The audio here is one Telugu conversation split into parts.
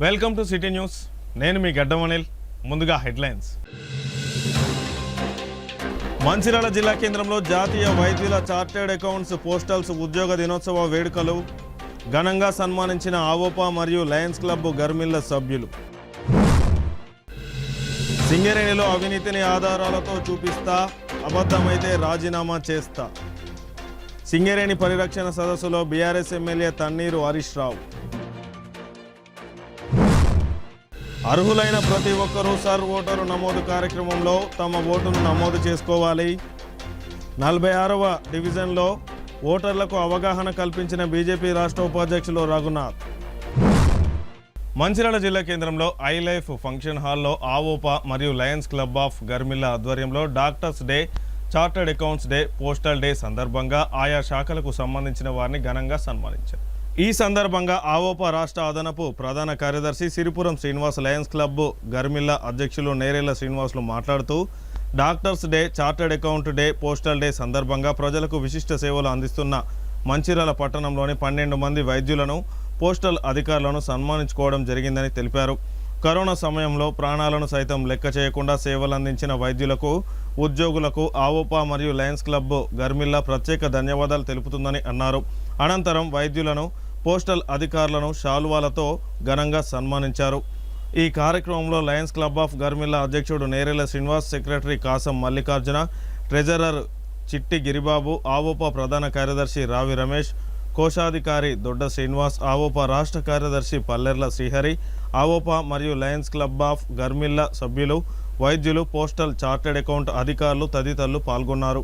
Welcome to city news. నేను మీ గడ్డం అనిల్. ముందుగా హెడ్లైన్స్. మంచిర్యాల జిల్లా కేంద్రంలో జాతీయ వైద్యుల చార్టెడ్ అకౌంట్స్ పోస్టల్స్ ఉద్యోగ దినోత్సవ వేడుకలు. ఘనంగా సన్మానించిన ఆవోపా మరియు లయన్స్ క్లబ్ గర్మిల్ల సభ్యులు. సింగరేణిలో అవినీతిని ఆధారాలతో చూపిస్తా, అబద్ధమైతే రాజీనామా చేస్తా. సింగరేణి పరిరక్షణ సదస్సులో బీఆర్ఎస్ ఎమ్మెల్యే తన్నీరు హరీష్ రావు. అర్హులైన ప్రతి ఒక్కరూ సర్ ఓటరు నమోదు కార్యక్రమంలో తమ ఓటును నమోదు చేసుకోవాలి. 46వ డివిజన్లో ఓటర్లకు అవగాహన కల్పించిన బీజేపీ రాష్ట్ర ఉపాధ్యక్షులు రఘునాథ్. మంచిర్యాల జిల్లా కేంద్రంలో ఐ లైఫ్ ఫంక్షన్ హాల్లో ఆవోపా మరియు లయన్స్ క్లబ్ ఆఫ్ గర్మిల్లా ఆధ్వర్యంలో doctors day, chartered accounts day, postal day సందర్భంగా ఆయా శాఖలకు సంబంధించిన వారిని ఘనంగా సన్మానించారు. ఈ సందర్భంగా ఆవోపా రాష్ట్ర అదనపు ప్రధాన కార్యదర్శి సిరిపురం శ్రీనివాస్, లయన్స్ క్లబ్ గర్మిల్లా అధ్యక్షులు నేరేళ్ల శ్రీనివాసులు మాట్లాడుతూ doctors day, chartered account day, postal day సందర్భంగా ప్రజలకు విశిష్ట సేవలు అందిస్తున్న మంచిర్యాల పట్టణంలోని 12 మంది వైద్యులను, పోస్టల్ అధికారులను సన్మానించుకోవడం జరిగిందని తెలిపారు. కరోనా సమయంలో ప్రాణాలను సైతం లెక్క చేయకుండా సేవలందించిన వైద్యులకు, ఉద్యోగులకు ఆవోపా మరియు లయన్స్ క్లబ్ గర్మిల్లా ప్రత్యేక ధన్యవాదాలు తెలుపుతుందని అన్నారు. అనంతరం వైద్యులను, పోస్టల్ అధికారులను శాలువాలతో ఘనంగా సన్మానించారు. ఈ కార్యక్రమంలో లయన్స్ క్లబ్ ఆఫ్ గర్మిల్లా అధ్యక్షుడు నేరేళ్ల శ్రీనివాస్, సెక్రటరీ కాసం మల్లికార్జున, ట్రెజరర్ చిట్టి గిరిబాబు, ఆవోపా ప్రధాన కార్యదర్శి రావి రమేష్, కోశాధికారి దొడ్డ శ్రీనివాస్, ఆవోపా రాష్ట్ర కార్యదర్శి పల్లెర్ల శ్రీహరి, ఆవోపా మరియు లయన్స్ క్లబ్ ఆఫ్ గర్మిల్లా సభ్యులు, వైద్యులు, పోస్టల్ చార్టెడ్ అకౌంట్ అధికారులు తదితరులు పాల్గొన్నారు.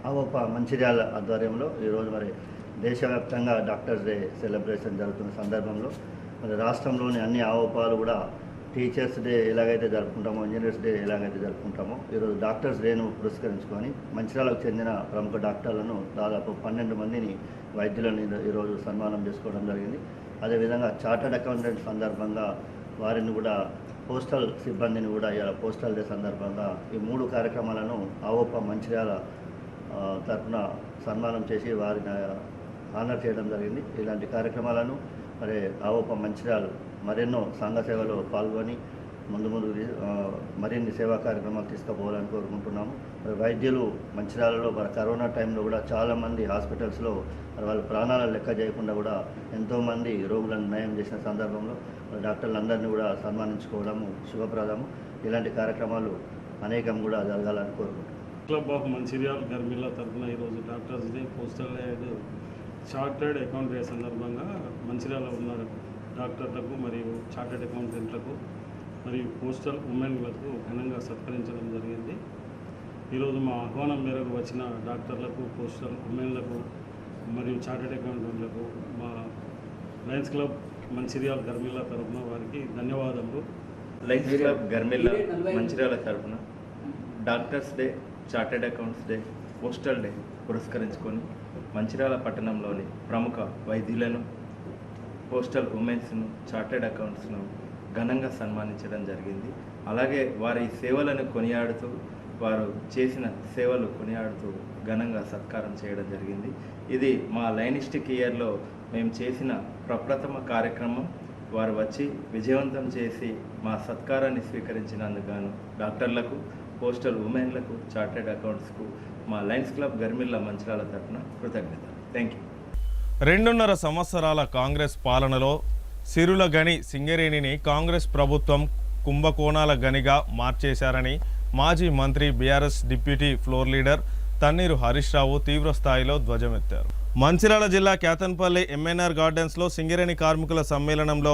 ఆవోపా మంచిర్యాల ఆధ్వర్యంలో ఈరోజు మరి దేశవ్యాప్తంగా డాక్టర్స్ డే సెలబ్రేషన్ జరుగుతున్న సందర్భంలో మరి రాష్ట్రంలోని అన్ని ఆవోపాలు కూడా టీచర్స్ డే ఎలాగైతే జరుపుకుంటామో, ఇంజనీర్స్ డే ఎలాగైతే జరుపుకుంటామో, ఈరోజు డాక్టర్స్ డేను పురస్కరించుకొని మంచిర్యాలకు చెందిన ప్రముఖ డాక్టర్లను దాదాపు 12 మందిని వైద్యులను ఈరోజు సన్మానం చేసుకోవడం జరిగింది. అదేవిధంగా చార్టర్డ్ అకౌంటెంట్ సందర్భంగా వారిని కూడా, పోస్టల్ సిబ్బందిని కూడా ఇలా పోస్టల్ డే సందర్భంగా ఈ 3 కార్యక్రమాలను ఆవోపా మంచిర్యాల తరఫున సన్మానం చేసి వారిని ఆనర్ చేయడం జరిగింది. ఇలాంటి కార్యక్రమాలను మరి ఆవోపా మంచిర్యాల మరెన్నో సంఘ సేవలో పాల్గొని ముందు మరిన్ని సేవా కార్యక్రమాలు తీసుకుపోవాలని కోరుకుంటున్నాము. మరి వైద్యులు మంచిర్యాలలో మరి కరోనా టైంలో కూడా చాలామంది హాస్పిటల్స్లో మరి వాళ్ళ ప్రాణాలను లెక్క చేయకుండా కూడా ఎంతోమంది రోగులను నయం చేసిన సందర్భంలో డాక్టర్లందరినీ కూడా సన్మానించుకోవడము శుభప్రదము. ఇలాంటి కార్యక్రమాలు అనేకం కూడా జరగాలని కోరుకుంటున్నాం. క్లబ్ ఆఫ్ మంచిర్యాల గర్మిల్లా తరఫున ఈరోజు doctors day, postal day, chartered account day సందర్భంగా మంచిర్యాలలో ఉన్న డాక్టర్లకు మరియు చార్టర్డ్ అకౌంటెంట్లకు మరియు పోస్టల్ ఉమెన్లకు ఘనంగా సత్కరించడం జరిగింది. ఈరోజు మా ఆహ్వానం మేరకు వచ్చిన డాక్టర్లకు, పోస్టల్ ఉమెన్లకు మరియు చార్టెడ్ అకౌంటెంట్లకు మా లయన్స్ క్లబ్ మంచిర్యాల గర్మిల్లా తరఫున వారికి ధన్యవాదములు. లయన్స్ క్లబ్ గర్మిల్లా మంచిర్యాల తరఫున doctors day, chartered accounts day, postal day పురస్కరించుకొని మంచిర్యాల పట్టణంలోని ప్రముఖ వైద్యులను, పోస్టల్ ఉమెన్స్ను, చార్టెడ్ అకౌంట్స్ను ఘనంగా సన్మానించడం జరిగింది. అలాగే వారి సేవలను కొనియాడుతూ, వారు చేసిన సేవలు కొనియాడుతూ ఘనంగా సత్కారం చేయడం జరిగింది. ఇది మా లైనిస్టిక్ ఇయర్లో మేము చేసిన ప్రప్రథమ కార్యక్రమం. వారు వచ్చి విజయవంతం చేసి మా సత్కారాన్ని స్వీకరించినందుకు గాను డాక్టర్లకు, పోస్టల్ ఉమెన్లకు, చార్టెడ్ అకౌంట్స్కు మా లయన్స్ క్లబ్ గర్మిల్లా మంచిర్యాల తరఫున కృతజ్ఞతలు. Thank you. 2.5 సంవత్సరాల కాంగ్రెస్ పాలనలో సిరుల గని సింగరేణిని కాంగ్రెస్ ప్రభుత్వం కుంభకోణాల గనిగా మార్చేశారని మాజీ మంత్రి BRS deputy floor leader Tanneeru Harish Rao తీవ్ర స్థాయిలో ధ్వజమెత్తారు. మంచిర్యాల జిల్లా కేతన్పల్లి ఎంఎన్ఆర్ గార్డెన్స్లో సింగరేణి కార్మికుల సమ్మేళనంలో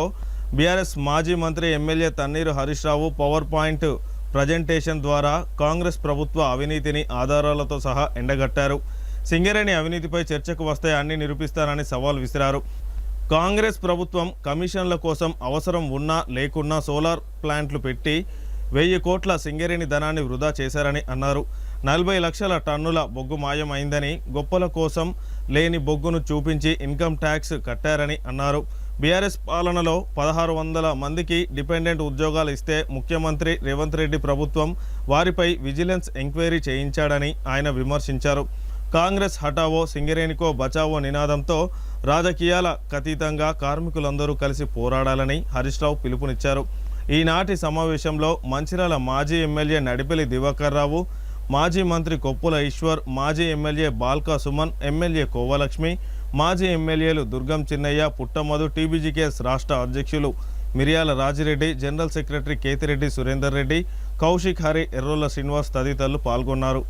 బీఆర్ఎస్ మాజీ మంత్రి ఎమ్మెల్యే తన్నీరు హరీష్ రావు పవర్ పాయింట్ ప్రజెంటేషన్ ద్వారా కాంగ్రెస్ ప్రభుత్వ అవినీతిని ఆధారాలతో సహా ఎండగట్టారు. సింగరేణి అవినీతిపై చర్చకు వస్తే అన్ని నిరూపిస్తారని సవాల్ విసిరారు. కాంగ్రెస్ ప్రభుత్వం కమిషన్ల కోసం అవసరం ఉన్నా లేకున్నా సోలార్ ప్లాంట్లు పెట్టి 1000 కోట్ల సింగరేణి ధనాన్ని వృధా చేశారని అన్నారు. 40 లక్షల టన్నుల బొగ్గు మాయమైందని, గొప్పల కోసం లేని బొగ్గును చూపించి ఇన్కమ్ ట్యాక్స్ కట్టారని అన్నారు. బీఆర్ఎస్ పాలనలో 1600 మందికి డిపెండెంట్ ఉద్యోగాలు ఇస్తే ముఖ్యమంత్రి రేవంత్ రెడ్డి ప్రభుత్వం వారిపై విజిలెన్స్ ఎంక్వైరీ చేయించాడని ఆయన విమర్శించారు. కాంగ్రెస్ హటావో సింగరేణికో బచావో నినాదంతో రాజకీయాల అతీతంగా కార్మికులందరూ కలిసి పోరాడాలని హరీష్ రావు పిలుపునిచ్చారు. ఈనాటి సమావేశంలో మంచిర్యాల మాజీ ఎమ్మెల్యే నడిపెల్లి దివాకర్ రావు, మాజీ మంత్రి కొప్పుల ఈశ్వర్, మాజీ ఎమ్మెల్యే బాల్కా సుమన్, ఎమ్మెల్యే కోవలక్ష్మి, మాజీ ఎమ్మెల్యేలు దుర్గం చిన్నయ్య, పుట్టమధు, టీబీజీకేఎస్ రాష్ట్ర అధ్యక్షులు మిరియాల రాజిరెడ్డి, జనరల్ సెక్రటరీ కేతిరెడ్డి సురేందర్ రెడ్డి, కౌశిక్ హరి, ఎర్రోల శ్రీనివాస్ తదితరులు పాల్గొన్నారు.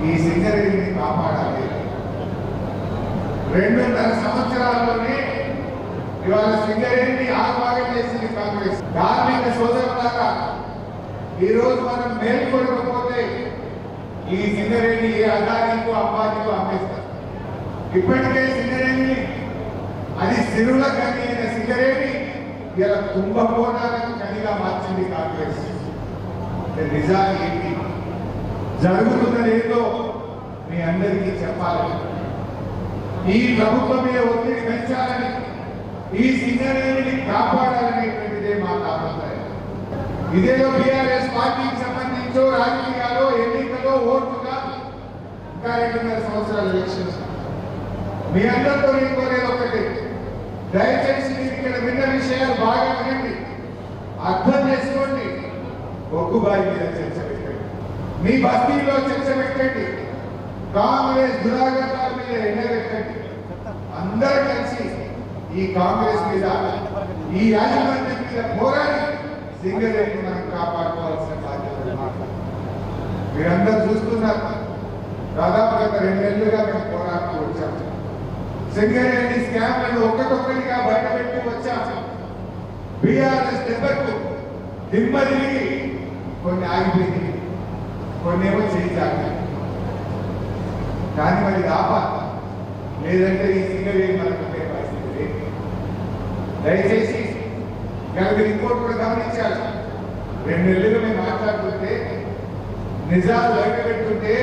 ఈ సింగరేణిని కాపాడాలి. 2.5 సంవత్సరాల్లోనే ఇవాళ సింగరేణిని ఆగమాగం చేసింది కాంగ్రెస్. కార్మిక సోదరులారా, ఈరోజు మనం మేల్కొనకపోతే ఈ సింగరేణి ఏ అదానికో అంబానీకో అమ్మేస్తారు. ఇప్పటికే సింగరేణి అది సిరుల గని అయిన సింగరేణి ఇలా కుంభకోణాలకు గనిగా మార్చింది కాంగ్రెస్. నిజాలు ఏంటి జరుగుతున్నదేదో మీ అందరికీ చెప్పాలి. ఈ ప్రభుత్వం మీద ఒత్తిడి పెంచాలని, ఈ సింగరేణిని కాపాడాలనేటువంటిదే మా తాపత్రయం. ఇదేదో బీఆర్ఎస్ పార్టీకి సంబంధించో రాజకీయాలు, ఎన్నికలో, ఓటుగా ఇంకా 2.5 సంవత్సరాల ఎలక్షన్స్. మీ అందరితో నేను కోరేది ఒకటి, దయచేసి మీరు ఇక్కడ విన్న విషయాలు బాగా వినండి, అర్థం చేసుకోండి. బొగ్గుబాయి మీద చర్చ పెట్టండి, మీ బస్తీలో చర్చ పెట్టండి, కాంగ్రెస్ దురాగతాల మీద ఎండబెట్టండి. అందరూ కలిసి ఈ కాంగ్రెస్ మీద, ఈ యాజమాన్యం మీద పోరాడి సింగరేణిని మనం కాపాడుకోవాల్సిన బాధ్యత. మీరందరూ చూస్తున్నారు, దాదాపు గత 2 నెలలుగా మేము పోరాడుతూ వచ్చాము. సింగరేణి స్కామ్లను ఒక్కొక్కటిగా బయటపెట్టి వచ్చాము. బీఆర్ఎస్ దెబ్బకు దిమ్మ తిరిగి కొన్ని ఆగిపోయింది, కొన్ని ఏమో చేయాలి. కానీ మరి ఆపాలి, లేదంటే ఈ సింగరేణి మనకు ఉండే పరిస్థితి లేదు. దయచేసి మీరు ఇంకోటి కూడా గమనించాలి. 2 నెలలుగా మేము మాట్లాడుతుంటే, నిజాలు బయట పెట్టుకుంటే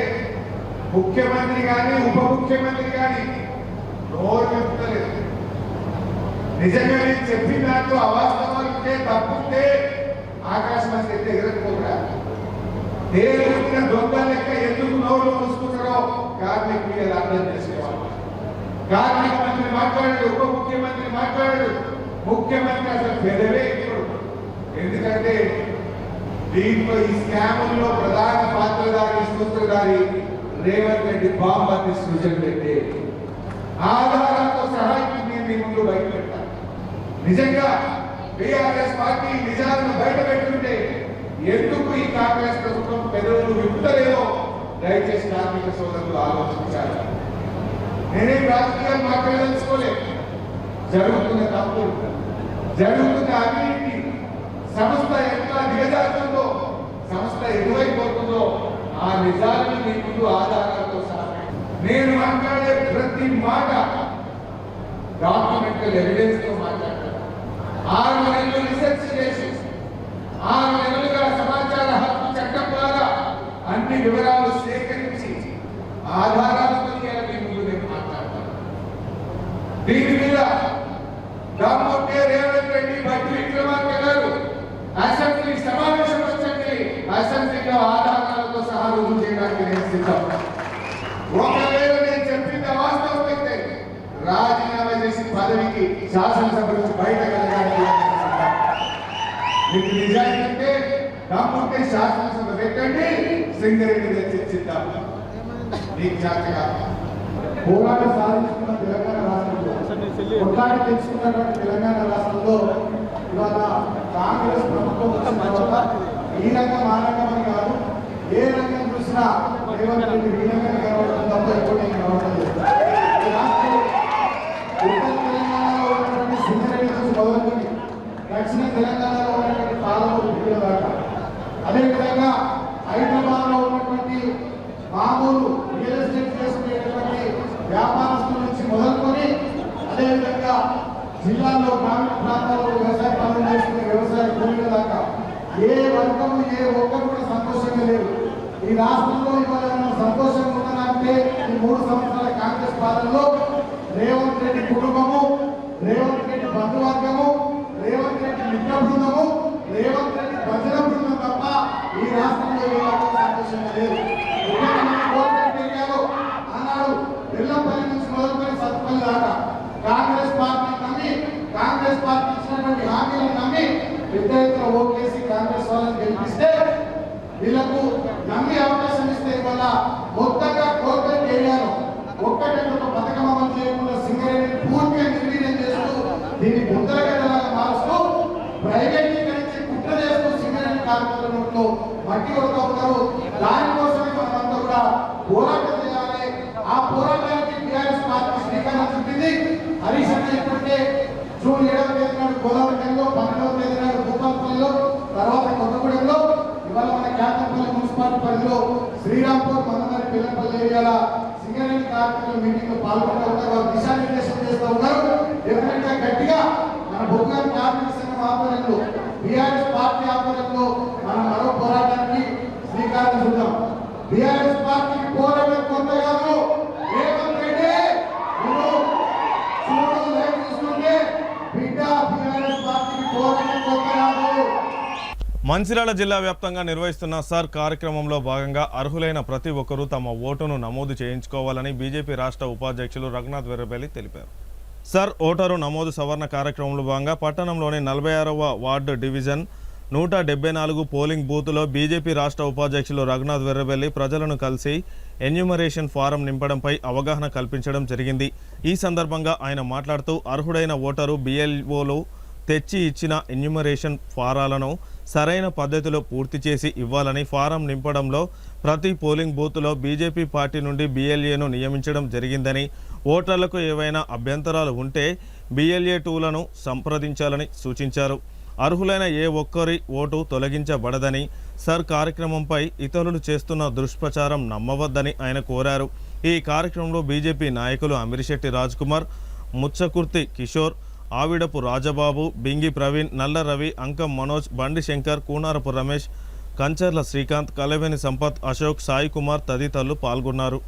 ముఖ్యమంత్రి కానీ ఉప ముఖ్యమంత్రి కానీ నోరు వెళ్తలేదు. నిజంగా నేను చెప్పిన దాంట్లో అవాస్తవాలు ఉంటే, తప్పుంటే ఆకాశం అంతా ఎగరకపోగా దేవుడిన దొంగ లెక్క ఎందుకు నోరు మూసుకుంటారో కార్మికులు అర్థం చేసుకోవాలి. కార్మిక మంత్రి మాట్లాడాడు, ఉప ముఖ్యమంత్రి మాట్లాడాడు, ముఖ్యమంత్రి అసలు పెదవే ఇప్పుడు. ఎందుకంటే దీంట్లో ఈ స్కాముల్లో ప్రధాన పాత్రధారి, సూత్రధారి రేవంత్ రెడ్డి బాంబర్ని సృజన పెట్టే ఆధారాలతో సహా నేను మీ ముందు బయట పెట్టాను. నిజంగా బీఆర్ఎస్ పార్టీ నిజాలను బయట పెట్టుంటే ఎందుకు ఈ కాంగ్రెస్ ప్రభుత్వం పెదవులు విప్పుతలేదో దయచేసి కార్మిక సోదరులు ఆలోచించాలి. నేనేం రాజకీయాలు మాట్లాడదలుచుకోలేదు. జరుగుతున్న తప్పులు, జరుగుతున్న అవినీతి సంస్థ ఎట్లా దిగజారుతుందో, సంస్థ ఎటువైపోతుందో ఆ నిజాలను మీ ముందు ఆధారాలతో సహా నేను మాట్లాడే ప్రతి మాట డాక్యుమెంటల్ ఎవిడెన్స్ తో మాట్లాడతాను. 6 నెలలు రీసెర్చ్ చేసి 6 నెలలుగా సమాచార హక్కు చట్టం ద్వారా అన్ని వివరాలు సేకరించి ఆధారాలతో మీ ముందు నేను మాట్లాడతాను. దీని మీద డాక్టర్ రేవంత్ రెడ్డి, భట్టి విక్రమార్క గారు అసెంబ్లీ సమావేశం వచ్చండి, అసెంబ్లీలో ఆధారాలతో సహా రుజువు చేయడానికి నేను సిద్ధం. ఒకవేళ నేను చెప్పింది వాస్తవం అయితే రాజీనామా చేసి పదవికి శాసనసభ నుంచి బయటకు వెళ్ళడానికి మీకు నిజానికి అంటే దమ్ముంటే శాసనసభ పెట్టండి, సింగరేణి చర్చిద్దాం. మీకు జాతగా పోరాటం సాధించుకున్న తెలంగాణ రాష్ట్రంలో, కొట్లాడి తెచ్చుకున్నటువంటి తెలంగాణ రాష్ట్రంలో ఇవాళ కాంగ్రెస్ ప్రభుత్వం వచ్చిన తర్వాత ఈ రంగం ఆ రంగం అని కాదు, ఏ రంగం చూసినా రేవంత్ రెడ్డి ఈ రంగం కనబడుతుంది తప్ప ఎప్పుడు నేను కనబడడం లేదు. ఈ రాష్ట్రం ఉత్తర తెలంగాణలో ఉన్నటువంటి సింగరేణి నుంచి మొదలుకొని దక్షిణ తెలంగాణలో ఉన్నటువంటి పాలమూరు బిడ్డల దాకా, అదేవిధంగా హైదరాబాద్లో ఉన్నటువంటి మామూలు రియల్ ఎస్టేట్ చేసుకునేటువంటి వ్యాపారస్తుల నుంచి మొదలుకొని, అదేవిధంగా జిల్లాల్లో గ్రామీణ ప్రాంతాల్లో వ్యవసాయ పనులు చేసుకునే వ్యవసాయ కూలీల దాకా ఏ వర్గము ఏ ఒక్కరు కూడా సంతోషంగా లేరు. ఈ రాష్ట్రంలో ఇవాళ సంతోషంగా ఉన్నదంటే ఈ 3 సంవత్సరాల కాంగ్రెస్ పాలనలో రేవంత్ రెడ్డి కుటుంబము, రేవంత్ రెడ్డి బంధువర్గము, రేవంత్ రెడ్డి మిత్ర బృందము, రేవంత్ రెడ్డి భజన బృందం తప్ప ఈ రాష్ట్రంలో ఏ ఒక్కరు సంతోషంగా లేరు. ఆనాడు వెల్లంపల్లి నుంచి మొదలుకొని సత్తుపల్లి దాకా కాంగ్రెస్ పార్టీ నమ్మి, కాంగ్రెస్ పార్టీ ఇచ్చినటువంటి హామీలను నమ్మి పెద్ద ఎత్తున ఓట్లేసి కాంగ్రెస్ వాళ్ళని గెలిపిస్తే వీళ్ళకు నమ్మి అవకాశం ఇస్తే ఇవాళ మొత్తంగా కోర్పొరేట్ ఏరియాలో ఒక్కటంటే ఒక పథకం అమలు చేయకుండా సింగరేణిని పూర్తిగా నిర్వీర్యం చేస్తూ దీన్ని ముద్దలగడ్డలాగా మారుస్తూ ప్రైవేటీకరించి కుట్ర చేస్తూ సింగరేణి కార్మికుల నోట్లో మట్టి కొడుతూ ఉన్నారు. దానికోసమే మనమంతా కూడా పోరాటం చేయాలి. ఆ పోరాటానికి టీఆర్ఎస్ పార్టీ శ్రీకారం చుట్టింది. హరీష్ అన్న చెప్పంటే జూన్ 7వ తేదీ నాడు గోదావరిలో, 12వ తేదీ నాడు భూపాలపల్లిలో, తర్వాత కొత్తగూడెంలో, ఇవాళ మన క్యాతపల్లి మున్సిపాలిటీ పరిధిలో శ్రీరాంపూర్, మందమరి, పిల్లపల్లి ఏరియాల సింగరేణి కార్మికుల మీటింగ్ లో పాల్గొంటూ ఉన్నారు. దిశానిర్దేశం చేస్తూ ఉన్నారు. ఎవరైనా గట్టిగా మన బొగ్గారి కార్మిక సంఘం ఆధ్వర్యంలో, బీఆర్ఎస్ పార్టీ ఆధ్వర్యంలో మనం మరో పోరాటానికి శ్రీకారం చుట్టాం. బీఆర్ఎస్ పార్టీకి పోరాటం కొత్త కాదు. రేవంత్ రెడ్డి చూస్తుంటే బిడ్డ బీఆర్ఎస్ పార్టీకి పోరాటం కొత్త కాదు. మంచిర్యాల జిల్లా వ్యాప్తంగా నిర్వహిస్తున్న సర్ కార్యక్రమంలో భాగంగా అర్హులైన ప్రతి ఒక్కరూ తమ ఓటును నమోదు చేయించుకోవాలని బీజేపీ రాష్ట్ర ఉపాధ్యక్షులు రఘునాథ్ వెర్రబెల్లి తెలిపారు. సర్ ఓటరు నమోదు సవరణ కార్యక్రమంలో భాగంగా పట్టణంలోని 46వ వార్డు డివిజన్ 174 పోలింగ్ బూత్లో బీజేపీ రాష్ట్ర ఉపాధ్యక్షులు రఘునాథ్ వెర్రబెల్లి ప్రజలను కలిసి ఎన్యూమరేషన్ ఫారం నింపడంపై అవగాహన కల్పించడం జరిగింది. ఈ సందర్భంగా ఆయన మాట్లాడుతూ అర్హుడైన ఓటరు BLOలు తెచ్చి ఇచ్చిన ఎన్యూమరేషన్ ఫారాలను సరైన పద్ధతిలో పూర్తి చేసి ఇవ్వాలని, ఫారం నింపడంలో ప్రతి పోలింగ్ బూత్లో బీజేపీ పార్టీ నుండి BLAను నియమించడం జరిగిందని, ఓటర్లకు ఏవైనా అభ్యంతరాలు ఉంటే BLA2లను సంప్రదించాలని సూచించారు. అర్హులైన ఏ ఒక్కరి ఓటు తొలగించబడదని, సర్ కార్యక్రమంపై ఇతరులు చేస్తున్న దుష్ప్రచారం నమ్మవద్దని ఆయన కోరారు. ఈ కార్యక్రమంలో బీజేపీ నాయకులు అమిరిశెట్టి రాజ్ కుమార్, ముచ్చకుర్తి కిషోర్, ఆవిడపు రాజబాబు, బింగి ప్రవీణ్, నల్ల రవి, అంకం మనోజ్, బండి శంకర్, కూనారపు రమేష్, కంచర్ల శ్రీకాంత్, కలవేని సంపత్, అశోక్, సాయి కుమార్ తదితరులు పాల్గొన్నారు.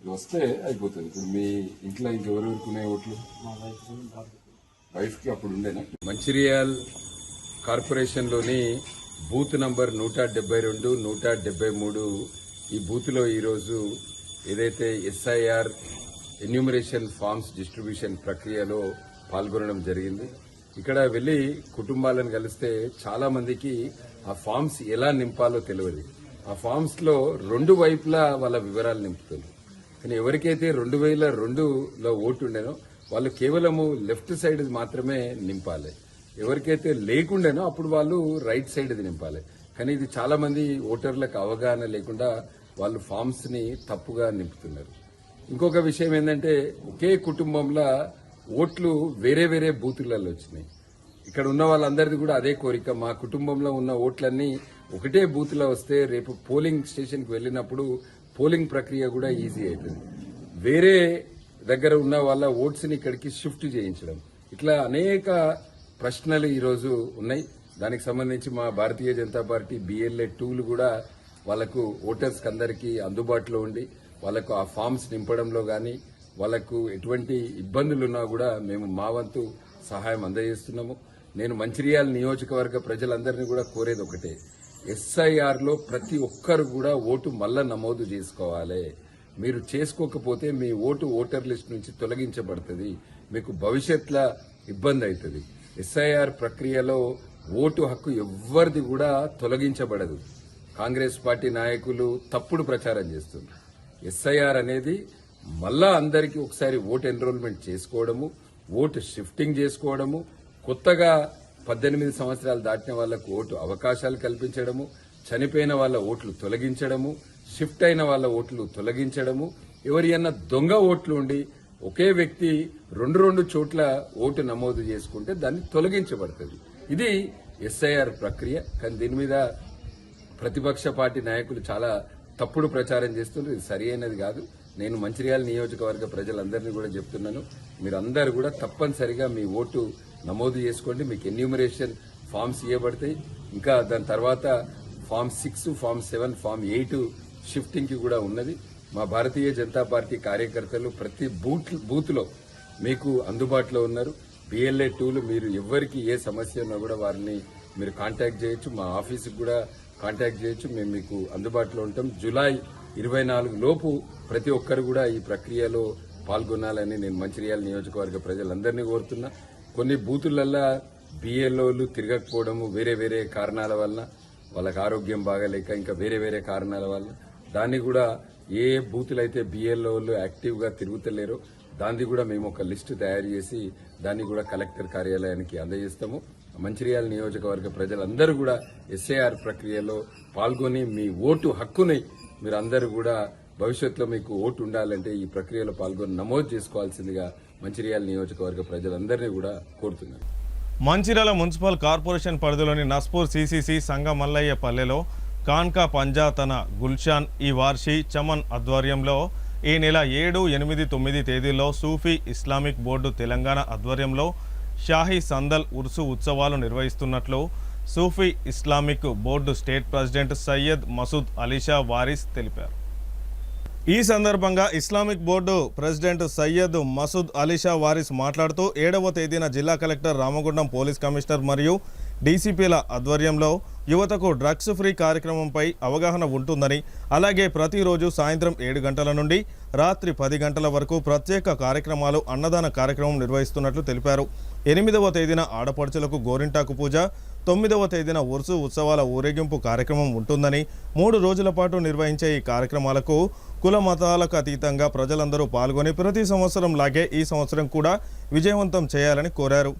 ఇది వస్తే అయిపోతుంది. ఇప్పుడు మీ ఇంట్లో ఇంకెవరెవరికి ఉన్నాయి ఓట్లు? వైఫ్కి అప్పుడు ఉండేనా? మంచిర్యాల్ కార్పొరేషన్లోని బూత్ నంబర్ 172, 173 ఈ బూత్లో ఈరోజు ఏదైతే ఎస్ఐఆర్ ఎన్యూమరేషన్ ఫార్మ్స్ డిస్ట్రిబ్యూషన్ ప్రక్రియలో పాల్గొనడం జరిగింది. ఇక్కడ వెళ్లి కుటుంబాలను కలిస్తే చాలా మందికి ఆ ఫార్మ్స్ ఎలా నింపాలో తెలియదు. ఆ ఫార్మ్స్ లో రెండు వైపులా వాళ్ళ వివరాలు నింపుతుంది. కానీ ఎవరికైతే 2002లో ఓటు ఉండేనో వాళ్ళు కేవలము లెఫ్ట్ సైడ్ మాత్రమే నింపాలి. ఎవరికైతే లేకుండేనో అప్పుడు వాళ్ళు రైట్ సైడ్ నింపాలి. కానీ ఇది చాలా మంది ఓటర్లకు అవగాహన లేకుండా వాళ్ళు ఫామ్స్ ని తప్పుగా నింపుతున్నారు. ఇంకొక విషయం ఏంటంటే ఒకే కుటుంబంలో ఓట్లు వేరే వేరే బూతులలో వచ్చినాయి. ఇక్కడ ఉన్న వాళ్ళందరిది కూడా అదే కోరిక, మా కుటుంబంలో ఉన్న ఓట్లన్నీ ఒకటే బూత్ లో వస్తే రేపు పోలింగ్ స్టేషన్ కి వెళ్ళినప్పుడు పోలింగ్ ప్రక్రియ కూడా ఈజీ అవుతుంది. వేరే దగ్గర ఉన్న వాళ్ళ ఓట్స్ ని ఇక్కడికి షిఫ్ట్ చేయించడం, ఇట్లా అనేక ప్రశ్నలు ఈరోజు ఉన్నాయి. దానికి సంబంధించి మా Bharatiya Janata party BLA tool కూడా వాళ్లకు ఓటర్స్ అందరికీ అందుబాటులో ఉండి వాళ్లకు ఆ ఫామ్స్ నింపడంలో గాని వాళ్లకు ఎటువంటి ఇబ్బందులున్నా కూడా మేము మా వంతు సహాయం అందజేస్తున్నాము. నేను మంచిర్యాల నియోజకవర్గ ప్రజలందరినీ కూడా కోరేది ఒకటే, SIR లో ప్రతి ఒక్కరు కూడా ఓటు మళ్ళా నమోదు చేసుకోవాలి. మీరు చేసుకోకపోతే మీ ఓటు ఓటర్ లిస్ట్ నుంచి తొలగించబడుతుంది, మీకు భవిష్యత్తులో ఇబ్బంది అవుతుంది. SIR ప్రక్రియలో ఓటు హక్కు ఎవ్వరిది కూడా తొలగించబడదు. కాంగ్రెస్ పార్టీ నాయకులు తప్పుడు ప్రచారం చేస్తున్నారు. SIR అనేది మళ్ళా అందరికీ ఒకసారి ఓటు ఎన్రోల్మెంట్ చేసుకోవడము, ఓటు షిఫ్టింగ్ చేసుకోవడము, కొత్తగా 18 సంవత్సరాలు దాటిన వాళ్లకు ఓటు అవకాశాలు కల్పించడము, చనిపోయిన వాళ్ళ ఓట్లు తొలగించడము, షిఫ్ట్ అయిన వాళ్ళ ఓట్లు తొలగించడము, ఎవరి అన్న దొంగ ఓట్లు ఉండి ఒకే వ్యక్తి రెండు చోట్ల ఓటు నమోదు చేసుకుంటే దాన్ని తొలగించబడుతుంది. ఇది SIR ప్రక్రియ. కానీ దీని మీద ప్రతిపక్ష పార్టీ నాయకులు చాలా తప్పుడు ప్రచారం చేస్తున్నారు. ఇది సరి అయినది కాదు. నేను మంచిర్యాల నియోజకవర్గ ప్రజలందరినీ కూడా చెప్తున్నాను, మీరందరూ కూడా తప్పనిసరిగా మీ ఓటు నమోదు చేసుకోండి. మీకు ఎన్యూమరేషన్ ఫామ్స్ ఇవ్వబడతాయి. ఇంకా దాని తర్వాత ఫామ్ 6, ఫామ్ 7, ఫామ్ 8 షిఫ్టింగ్ కి కూడా ఉన్నది. మా భారతీయ జనతా పార్టీ కార్యకర్తలు ప్రతి బూత్ లో మీకు అందుబాటులో ఉన్నారు. BLA టూలు మీరు ఎవరికి ఏ సమస్య ఉన్నా కూడా వారిని మీరు కాంటాక్ట్ చేయొచ్చు. మా ఆఫీసుకు కూడా కాంటాక్ట్ చేయొచ్చు. మేము మీకు అందుబాటులో ఉంటాం. జూలై 24 లోపు ప్రతి ఒక్కరు కూడా ఈ ప్రక్రియలో పాల్గొనాలని నేను మంచిర్యాల నియోజకవర్గ ప్రజలందరినీ కోరుతున్నా. కొన్ని బూతులల్లా BLOలు తిరగకపోవడము వేరే వేరే కారణాల వల్ల, వాళ్ళకి ఆరోగ్యం బాగాలేక ఇంకా వేరే వేరే కారణాల వల్ల, దాన్ని కూడా ఏ బూతులైతే BLOలు యాక్టివ్ గా తిరుగుతలేరో దాన్ని కూడా మేము ఒక లిస్టు తయారు చేసి దాన్ని కూడా కలెక్టర్ కార్యాలయానికి అందజేస్తాము. మంచిర్యాల నియోజకవర్గ ప్రజలందరూ కూడా SIR ప్రక్రియలో పాల్గొని మీ ఓటు హక్కుని మీరు అందరూ కూడా భవిష్యత్తులో మీకు ఓటు ఉండాలంటే ఈ ప్రక్రియలో పాల్గొని నమోదు చేసుకోవాల్సిందిగా మంచిర్యాల నియోజకవర్గ ప్రజలందరినీ కూడా కోరుతున్నాను. మంచిర్యాల మున్సిపల్ కార్పొరేషన్ పరిధిలోని నస్పూర్ CCC సంగమల్లయ్య పల్లెలో కాన్కా పంజాతన గుల్షాన్ ఈ వార్షి చమన్ ఆధ్వర్యంలో ఈ నెల 7, 8, 9 తేదీల్లో సూఫీ ఇస్లామిక్ బోర్డు తెలంగాణ ఆధ్వర్యంలో షాహీ సందల్ ఉర్సు ఉత్సవాలు నిర్వహిస్తున్నట్లు Sufi Islamic board state president Syed Masood Alisha Waris తెలిపారు. ఈ సందర్భంగా Islamic board president Syed Masood Alisha Waris మాట్లాడుతూ 7వ తేదీన జిల్లా కలెక్టర్ రామగుండం పోలీస్ కమిషనర్ మరియు DCPల ఆధ్వర్యంలో యువతకు డ్రగ్స్ ఫ్రీ కార్యక్రమంపై అవగాహన ఉంటుందని, అలాగే ప్రతిరోజు సాయంత్రం 7 గంటల నుండి రాత్రి 10 గంటల వరకు ప్రత్యేక కార్యక్రమాలు అన్నదాన కార్యక్రమం నిర్వహిస్తున్నట్లు తెలిపారు. 8వ తేదీన ఆడపడుచులకు గోరింటాకు పూజ, 9వ తేదీన ఉర్సు ఉత్సవాల ఊరేగింపు కార్యక్రమం ఉంటుందని, 3 రోజుల పాటు నిర్వహించే ఈ కార్యక్రమాలకు కుల మతాలకు అతీతంగా ప్రజలందరూ పాల్గొని ప్రతి సంవత్సరం లాగే ఈ సంవత్సరం కూడా విజయవంతం చేయాలని కోరారు.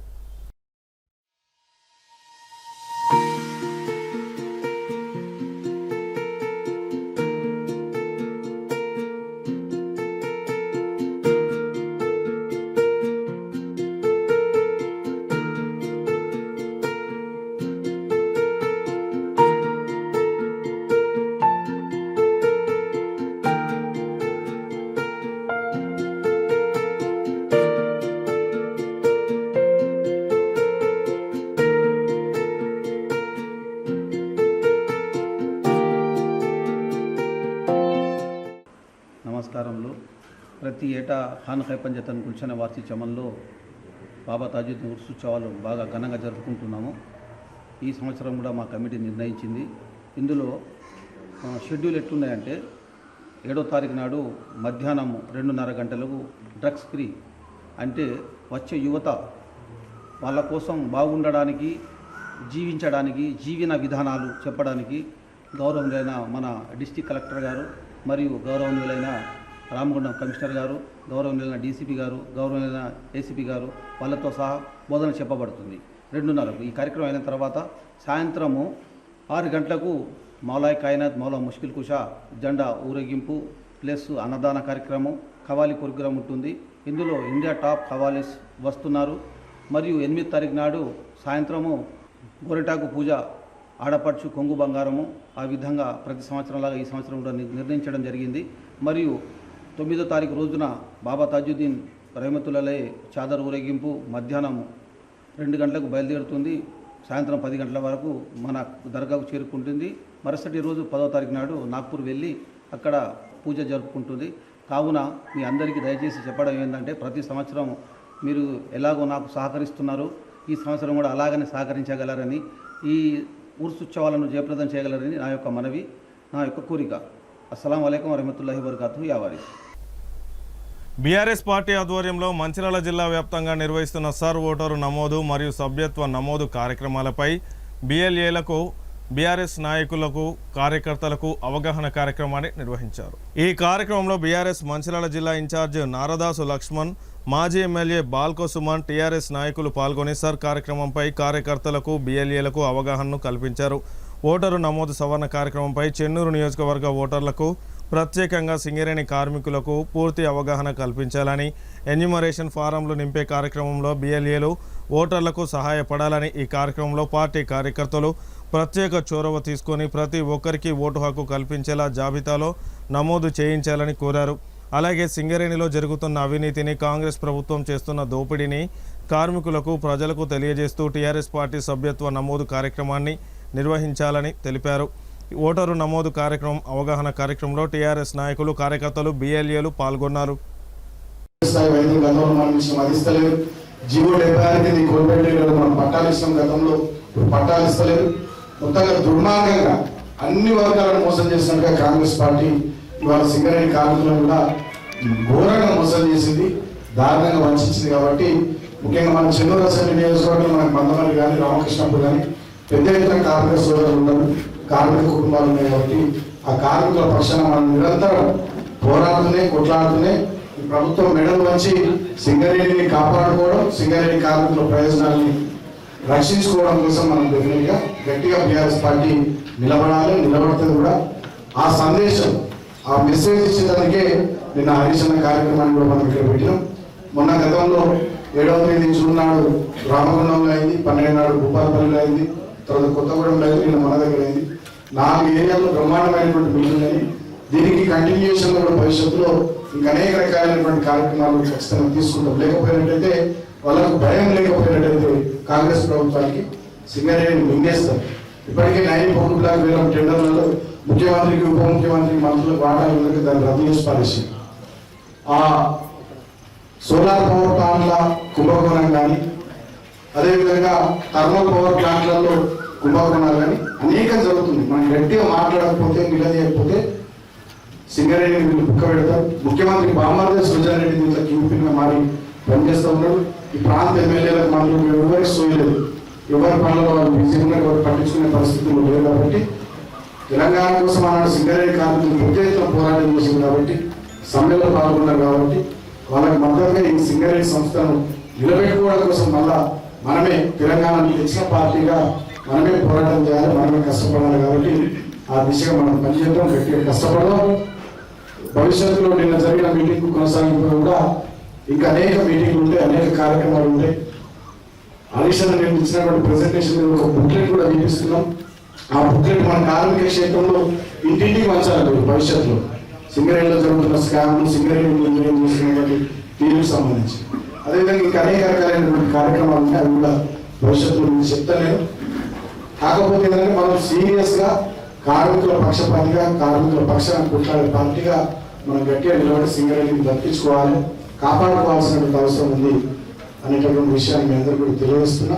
ప్రతి ఏటా ఖాన్ ఖైపంజతన్ గుల్షన్ వార్షికోత్సవంలో బాబా తాజుద్దీన్ ఉర్స్ ఉత్సవాలు బాగా ఘనంగా జరుపుకుంటున్నాము. ఈ సంవత్సరం కూడా మా కమిటీ నిర్ణయించింది. ఇందులో షెడ్యూల్ ఎట్లున్నాయంటే 7వ తారీఖు నాడు మధ్యాహ్నం 2:30 గంటలకు డ్రగ్స్ ఫ్రీ, అంటే వచ్చే యువత వాళ్ళ కోసం బాగుండడానికి, జీవించడానికి జీవన విధానాలు చెప్పడానికి గౌరవనీయులైన మన డిస్ట్రిక్ట్ కలెక్టర్ గారు మరియు గౌరవనీయులైన రామగుండం కమిషనర్ గారు, గౌరవనీయులైన డీసీపీ గారు, గౌరవనీయులైన ఏసీపీ గారు వాళ్ళతో సహా బోధన చెప్పబడుతుంది 2:30కు. ఈ కార్యక్రమం అయిన తర్వాత సాయంత్రము 6 గంటలకు మౌలాయ్ కాయనాత్ మౌలా ముష్కిల్ కుషా జెండా ఊరేగింపు ప్లస్ అన్నదాన కార్యక్రమం, ఖవాలి ప్రోగ్రాం ఉంటుంది. ఇందులో ఇండియా టాప్ ఖవాలీస్ వస్తున్నారు. మరియు 8వ తారీఖు నాడు సాయంత్రము గోరెటాకు పూజ, ఆడపడుచు కొంగు బంగారము, ఆ విధంగా ప్రతి సంవత్సరంలాగా ఈ సంవత్సరం కూడా నిర్ణయించడం జరిగింది. మరియు 9వ తారీఖు రోజున బాబా తాజుద్దీన్ రహమతుల్లాహ్ చాదర్ ఊరేగింపు మధ్యాహ్నం 2 గంటలకు బయలుదేరుతుంది. సాయంత్రం 10 గంటల వరకు మన దర్గాకు చేరుకుంటుంది. మరుసటి రోజు 10వ తారీఖు నాడు నాగ్పూర్ వెళ్ళి అక్కడ పూజ జరుపుకుంటుంది. కావున మీ అందరికీ దయచేసి చెప్పడం ఏంటంటే, ప్రతి సంవత్సరం మీరు ఎలాగో నాకు సహకరిస్తున్నారు, ఈ సంవత్సరం కూడా అలాగనే సహకరించగలరని, ఈ ఉర్స్ ఉత్సవాలను జయప్రదం చేయగలరని నా యొక్క మనవి, నా యొక్క కోరిక. అస్సలాము అలైకుం వరహమతుల్లాహి వబరకాతుహు. యావారి బీఆర్ఎస్ పార్టీ ఆధ్వర్యంలో మంచిర్యాల జిల్లా వ్యాప్తంగా నిర్వహిస్తున్న సర్ ఓటరు నమోదు మరియు సభ్యత్వ నమోదు కార్యక్రమాలపై BLAలకు, బీఆర్ఎస్ నాయకులకు, కార్యకర్తలకు అవగాహన కార్యక్రమాన్ని నిర్వహించారు. ఈ కార్యక్రమంలో బీఆర్ఎస్ మంచిర్యాల జిల్లా ఇన్ఛార్జ్ నారదాసు లక్ష్మణ్, మాజీ ఎమ్మెల్యే బాల్కో సుమన్, టీఆర్ఎస్ నాయకులు పాల్గొని సర్ కార్యక్రమంపై కార్యకర్తలకు, BLAలకు అవగాహనను కల్పించారు. ఓటరు నమోదు సవరణ కార్యక్రమంపై చెన్నూరు నియోజకవర్గ ఓటర్లకు, ప్రత్యేకంగా సింగరేణి కార్మికులకు పూర్తి అవగాహన కల్పించాలని, ఎన్యూమరేషన్ ఫారంలు నింపే కార్యక్రమంలో BLAలు ఓటర్లకు సహాయపడాలని, ఈ కార్యక్రమంలో పార్టీ కార్యకర్తలు ప్రత్యేక చొరవ తీసుకొని ప్రతి ఒక్కరికి ఓటు హక్కు కల్పించేలా జాబితాలో నమోదు చేయించాలని కోరారు. అలాగే సింగరేణిలో జరుగుతున్న అవినీతిని, కాంగ్రెస్ ప్రభుత్వం చేస్తున్న దోపిడీని కార్మికులకు, ప్రజలకు తెలియజేస్తూ టీఆర్ఎస్ పార్టీ సభ్యత్వ నమోదు కార్యక్రమాన్ని నిర్వహించాలని తెలిపారు. ఓటరు నమోదు కార్యక్రమం అవగాహన కార్యక్రమంలో టీఆర్ఎస్ నాయకులు, కార్యకర్తలు, BLAలు పాల్గొన్నారు. జీవో 76 కోల్పెట్టేవారు మనం పట్టాలు ఇస్తాం, గతంలో పట్టాలు ఇస్తలేదు. మొత్తంగా దుర్మార్గంగా అన్ని వర్గాలను మోసం చేసినట్టుగా కాంగ్రెస్ పార్టీ ఇవాళ సింగరేణి కార్మికులను కూడా ఘోరంగా మోసం చేసింది, దారుణంగా వంచింది. కాబట్టి ముఖ్యంగా మన చెన్నూరు అసెంబ్లీ నియోజకవర్గంలో మనకు మందమల్లి కానీ, రామకృష్ణపూర్ కానీ పెద్ద ఎత్తున కార్మిక సోదరులు ఉన్నారు, కార్మిక కుటుంబాలు ఉన్నాయి. కాబట్టి ఆ కార్మికుల పక్షాన మనం నిరంతరం పోరాడుతూనే, కొట్లాడుతూనే ఈ ప్రభుత్వం మెడలు వచ్చి సింగరేణిని కాపాడుకోవడం, సింగరేణి కార్మికుల ప్రయోజనాలని రక్షించుకోవడం కోసం మనం డెఫినెట్గా గట్టిగా బీఆర్ఎస్ పార్టీ నిలబడాలి, నిలబడుతుంది కూడా. ఆ సందేశం, ఆ మెసేజ్ ఇచ్చేదానికే నిన్న హరిశన్న కార్యక్రమాన్ని కూడా మనం ఇక్కడ పెట్టినాం. మొన్న గతంలో 7వ తేదీ జూన్ నాడు రామగుండంలో అయింది, 12 నాడు భూపాలపల్లిలో అయింది, తర్వాత కొత్తగూడెంలో అయింది, నిన్న మన దగ్గర అయింది. 4 ఏరియాల్లో బ్రహ్మాండమైనటువంటి మీటింగ్ అయింది. దీనికి కంటిన్యూషన్లో కూడా భవిష్యత్తులో ఇంకా అనేక రకాలైనటువంటి కార్యక్రమాలు ఖచ్చితంగా తీసుకుంటాం. లేకపోయినట్టయితే, వాళ్ళకు భయం లేకపోయినట్టయితే కాంగ్రెస్ ప్రభుత్వానికి సింగరేణి మింగేస్తారు. ఇప్పటికే 9,00,00,000 టెండర్లలో ముఖ్యమంత్రికి, ఉప ముఖ్యమంత్రికి, మంత్రులకు వాటాలు ఉన్నది, దాన్ని రద్దు చేసి పారేసి ఆ సోలార్ పవర్ ప్లాంట్ల కుంభకోణం కానీ, అదేవిధంగా థర్మల్ పవర్ ప్లాంట్లలో కుంభకోణాలు కానీ అనేకం జరుగుతుంది. మనం గట్టిగా మాట్లాడకపోతే, నిలదీయకపోతే సింగరేణి వీళ్ళు బుక్క పెడతారు. ముఖ్యమంత్రి బామార్దే సృజన్ రెడ్డి దీంట్లో క్యూపీగా మారి పనిచేస్తూ ఉన్నారు. ఈ ప్రాంత ఎమ్మెల్యేలకు మంత్రులు ఎవరికి సోయలేదు, ఎవరి పనులు వాళ్ళు బిజీగా ఉన్నారు, ఎవరు పట్టించుకునే పరిస్థితులు లేవు. కాబట్టి తెలంగాణ కోసం ఆనాడు సింగరేణి కార్మికులు పెద్ద ఎత్తున పోరాటం చేసింది కాబట్టి, సమ్మెలో పాల్గొన్నారు కాబట్టి, వాళ్ళకి మద్దతుగా ఈ సింగరేణి సంస్థను నిలబెట్టుకోవడం కోసం మళ్ళా మనమే తెలంగాణను తెచ్చిన పార్టీగా మనమే పోరాటం చేయాలి, మనమే కష్టపడాలి. కాబట్టి ఆ దిశగా మనం పనిచేద్దాం, గట్టిగా కష్టపడదాం. భవిష్యత్తులో నిన్న జరిగిన మీటింగ్ కొనసాగింపు కూడా ఇంకా అనేక మీటింగ్లు ఉంటాయి, అనేక కార్యక్రమాలు ఉంటాయి. అడిషన్ నేను ఇచ్చినటువంటి ప్రెజెంటేషన్ ఒక బుక్లెట్ కూడా చూపిస్తున్నాం. ఆ బుక్లెట్ మన కార్మిక క్షేత్రంలో ఇంటింటికి పంచాలి. భవిష్యత్తులో సింగరేణిలో జరుగుతున్న స్కామ్లు, సింగరేణి చేస్తున్నటువంటి తీరుకు సంబంధించి, అదేవిధంగా ఇంకా అనేక రకాలైనటువంటి కార్యక్రమాలు ఉన్నాయి. అవి కూడా భవిష్యత్తులో నేను చెప్తలేదు. కాకపోతే ఏంటంటే, మనం సీరియస్గా కార్మికుల పక్షపాతిగా, కార్మికుల పక్షాన్ని కొట్లాడే పార్టీగా మనం గట్టిగా నిలబడి సింగరేణిని దక్కించుకోవాలి, కాపాడుకోవాల్సినటువంటి అవసరం ఉంది అనేటటువంటి విషయాన్ని మీ అందరూ కూడా తెలియజేస్తున్నా.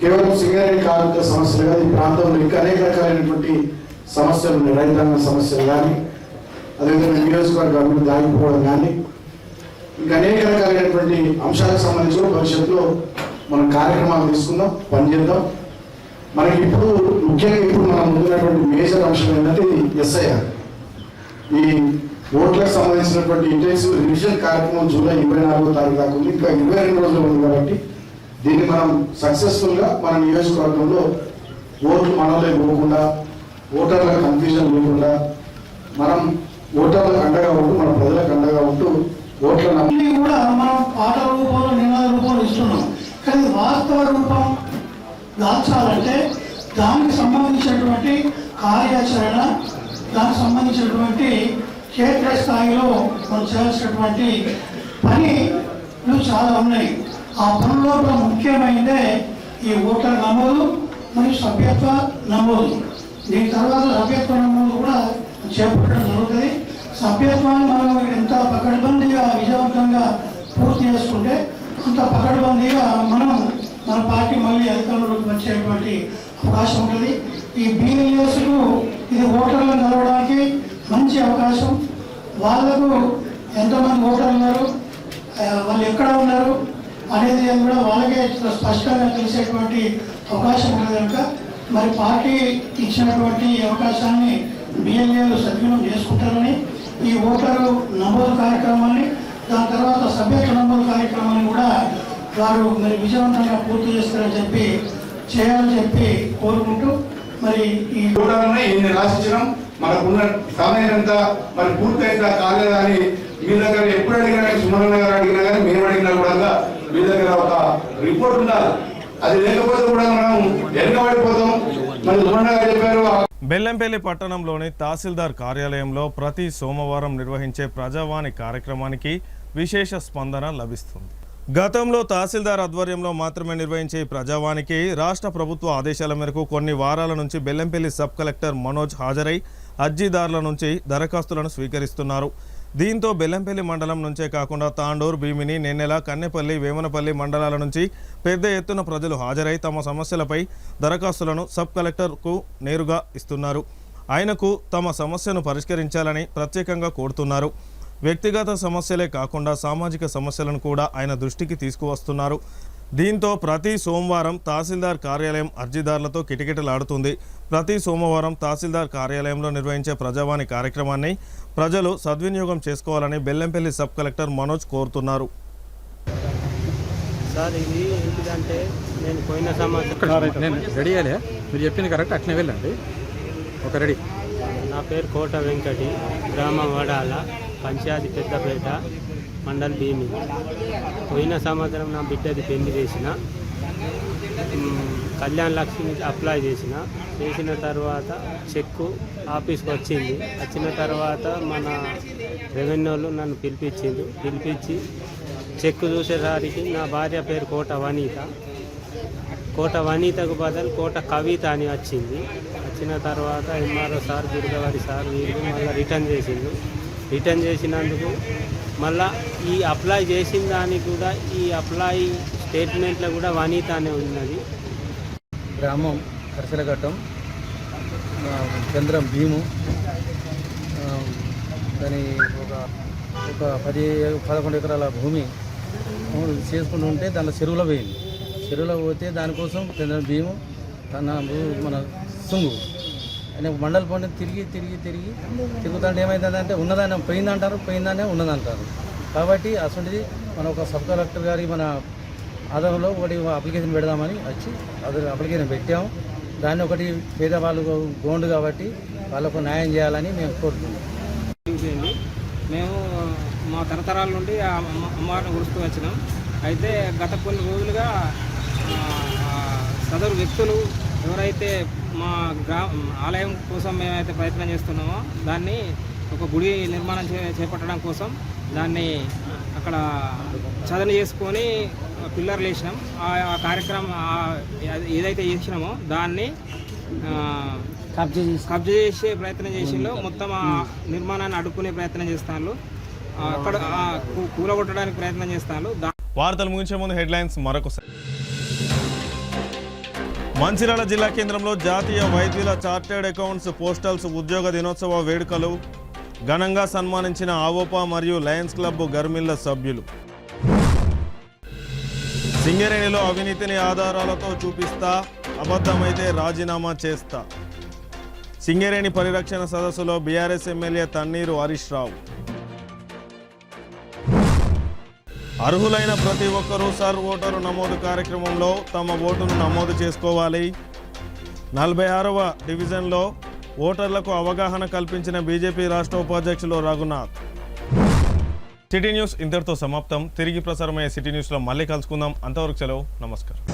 కేవలం సింగరేణి కార్మిక సమస్యలు కాదు, ఈ ప్రాంతంలో ఇంకా అనేక రకాలైనటువంటి సమస్యలు ఉన్నాయి. రైతాంగ సమస్యలు కానీ, అదేవిధంగా నియోజకవర్గ అభివృద్ధి ఆగిపోవడం కానీ, ఇంకా అనేక రకాలైనటువంటి అంశాలకు సంబంధించి భవిష్యత్తులో మనం కార్యక్రమాలు తీసుకుందాం, పనిచేద్దాం. మనకి ఇప్పుడు ముఖ్యంగా మనం ముందున్నటువంటి మేజర్ అంశం ఏంటంటే ఎస్ఐఆర్. ఈ ఓట్లకు సంబంధించినటువంటి ఇంటెన్సివ్ రివిజన్ కార్యక్రమం జూలై 24వ తారీఖు దాకా ఉంది. ఇంకా 22 రోజులు ఉంది కాబట్టి దీన్ని మనం సక్సెస్ఫుల్గా మన నియోజకవర్గంలో ఓట్లు మనలో పోకుండా, ఓటర్లకు కన్ఫ్యూజన్ లేకుండా, మనం ఓటర్లకు అండగా ఉంటూ, మన ప్రజలకు అండగా ఉంటూ ఓట్లను కూడా మనం పాటల రూపంలో నినాద రూపంలో ఇస్తున్నాం. కానీ వాస్తవ రూపం దాల్చాలంటే దానికి సంబంధించినటువంటి కార్యాచరణ, దానికి సంబంధించినటువంటి క్షేత్ర స్థాయిలో మనం చేయాల్సినటువంటి పనులు చాలా ఉన్నాయి. ఆ పనుల్లో ముఖ్యమైనదే ఈ ఓటర్ నమోదు మరియు సభ్యత్వ నమోదు. దీని తర్వాత సభ్యత్వ నమోదు కూడా చేపట్టడం జరుగుతుంది. సభ్యత్వాన్ని మనం ఎంత పకడ్బందీగా విజయవంతంగా పూర్తి చేసుకుంటే అంత పకడ్బందీగా మనం మన పార్టీ మళ్ళీ అధికారంలోకి వచ్చేటువంటి అవకాశం ఉంటుంది. ఈ BLAస్కు ఇది ఓటర్లను కలవడానికి మంచి అవకాశం. వాళ్ళకు ఎంతమంది ఓటర్లు ఉన్నారు, వాళ్ళు ఎక్కడ ఉన్నారు అనేది కూడా వాళ్ళకే స్పష్టంగా తెలిసేటువంటి అవకాశం ఉంటుంది కనుక మరి పార్టీ ఇచ్చినటువంటి అవకాశాన్ని BLAలు సద్వినియోగం చేసుకుంటారని, ఈ ఓటరు నమోదు కార్యక్రమాన్ని, దాని తర్వాత సభ్యత్వ నమోదు కార్యక్రమాన్ని కూడా వారు మరి విజయవంతంగా పూర్తి చేస్తారని చేయాలని కోరుకుంటూ మరి ఈ ఇన్ని రాసిచ్చడం మనకున్న సమయం ఎంత మరి పూర్తయిందా కాలేదా అని మీ దగ్గర ఎప్పుడు అడిగినా కానీ, సుమరణ గారు అడిగినా కానీ, మేము అడిగినా కూడా మీ దగ్గర ఒక రిపోర్ట్ ఉండాలి. అది లేకపోతే కూడా మనం వెనకబడిపోతాం. మరి సుమరణ గారు చెప్పారు. బెల్లంపల్లి పట్టణంలోని తహసీల్దార్ కార్యాలయంలో ప్రతి సోమవారం నిర్వహించే ప్రజావాణి కార్యక్రమానికి విశేష స్పందన లభిస్తుంది. గతంలో తహసీల్దార్ ఆధ్వర్యంలో మాత్రమే నిర్వహించే ప్రజావానికి రాష్ట్ర ప్రభుత్వ ఆదేశాల మేరకు కొన్ని వారాల నుంచి బెల్లంపల్లి సబ్ కలెక్టర్ మనోజ్ హాజరై అర్జీదారుల నుంచి దరఖాస్తులను స్వీకరిస్తున్నారు. దీంతో బెల్లంపల్లి మండలం నుంచే కాకుండా తాండూర్, భీమిని, నెన్నెల, కన్నెపల్లి, వేమనపల్లి మండలాల నుంచి పెద్ద ఎత్తున ప్రజలు హాజరై తమ సమస్యలపై దరఖాస్తులను సబ్ కలెక్టర్కు నేరుగా ఇస్తున్నారు. ఆయనకు తమ సమస్యను పరిష్కరించాలని ప్రత్యేకంగా కోరుతున్నారు. వ్యక్తిగత సమస్యలే కాకుండా సామాజిక సమస్యలను కూడా ఆయన దృష్టికి తీసుకువస్తున్నారు. దీంతో ప్రతి సోమవారం తహసీల్దార్ కార్యాలయం అర్జీదారులతో కిటకిటలాడుతుంది. ప్రతి సోమవారం తహసీల్దార్ కార్యాలయంలో నిర్వహించే ప్రజావాణి కార్యక్రమాన్ని ప్రజలు సద్వినియోగం చేసుకోవాలని బెల్లంపల్లి సబ్ కలెక్టర్ మనోజ్ కోరుతున్నారు. సార్, ఇది ఏంటిదంటే నేను పోయిన సంవత్సరం నేను రెడీ అయ్యలే, మీరు చెప్పింది కరెక్ట్, అట్లనే వెళ్ళండి. ఒక రెడీ. నా పేరు కోట వెంకటి, గ్రామం వడాల, పంచాయతీ పెద్దపేట, మండల్ భీమి. పోయిన సంవత్సరం నా బిడ్డది పెళ్లి చేసిన, కళ్యాణ్ లక్ష్మి అప్లై చేసిన తర్వాత చెక్కు ఆఫీస్కి వచ్చిన తర్వాత మన రెవెన్యూలు నన్ను పిలిపించి చెక్కు చూసేసరికి నా భార్య పేరు కోట వనీతకు బదులు కోట కవిత అని వచ్చిన తర్వాత ఎంఆర్ఓ సార్, దుర్గవారి సార్ వీళ్ళు మళ్ళీ రిటర్న్ చేసినందుకు మళ్ళా ఈ అప్లై చేసిన దానికి కూడా ఈ అప్లై స్టేట్మెంట్లో కూడా వనీత అనే ఉన్నది. గ్రామం కరసలఘట్టం, చంద్రం భీము. దాని ఒక 10-11 ఎకరాల భూమి చేసుకుంటూ ఉంటే దానిలో చెరువులో పోతే దానికోసం చంద్రం భీము మన సుంగు ఆయన మండల పండు తిరిగి తిరుగుతుంటే ఏమవుతుందంటే ఉన్నదాన్ని పోయిందనే ఉన్నదంటారు. కాబట్టి అసలు మనం ఒక సబ్ కలెక్టర్ గారి మన ఆధారంలో ఒకటి అప్లికేషన్ పెడదామని అప్లికేషన్ పెట్టాము. దాన్ని ఒకటి పేదవాళ్ళు గోండు కాబట్టి వాళ్ళకు న్యాయం చేయాలని మేము కోరుతున్నాం. మేము మా తరతరాల నుండి అమ్మవారిని కొలుస్తూ వచ్చినాం. అయితే గత కొన్ని రోజులుగా సదరు వ్యక్తులు ఎవరైతే మా ఆలయం కోసం మేమైతే ప్రయత్నం చేస్తున్నామో దాన్ని ఒక గుడి నిర్మాణం చేపట్టడం కోసం దాన్ని అక్కడ చదును చేసుకొని పిల్లర్లు వేసినాం. ఆ కార్యక్రమం ఏదైతే చేసినామో దాన్ని కబ్జా చేసే ప్రయత్నం చేసిండు. మొత్తం ఆ నిర్మాణాన్ని అడ్డుకునే ప్రయత్నం చేస్తాను, అక్కడ కూలగొట్టడానికి ప్రయత్నం చేస్తాను. వార్తలు ముగించే ముందు హెడ్లైన్స్ మరొకసారి. మంచిర్యాల జిల్లా కేంద్రంలో జాతీయ వైద్యుల చార్టెడ్ అకౌంట్స్ పోస్టల్స్ ఉద్యోగ దినోత్సవ వేడుకలు ఘనంగా సన్మానించిన ఆవోపా మరియు లయన్స్ క్లబ్ గర్మిల్ల సభ్యులు. సింగరేణిలో అవినీతిని ఆధారాలతో చూపిస్తా, అబద్ధమైతే రాజీనామా చేస్తా. సింగరేణి పరిరక్షణ సదస్సులో బీఆర్ఎస్ ఎమ్మెల్యే తన్నీరు హరీష్ రావు. అర్హులైన ప్రతి ఒక్కరూ సర్ ఓటరు నమోదు కార్యక్రమంలో తమ ఓటును నమోదు చేసుకోవాలి. 46వ డివిజన్లో ఓటర్లకు అవగాహన కల్పించిన బీజేపీ రాష్ట్ర ఉపాధ్యక్షులు రఘునాథ్. సిటీ న్యూస్ ఇంతటితో సమాప్తం. తిరిగి ప్రసారమయ్యే సిటీ న్యూస్లో మళ్ళీ కలుసుకుందాం. అంతవరకు సెలవు. నమస్కారం.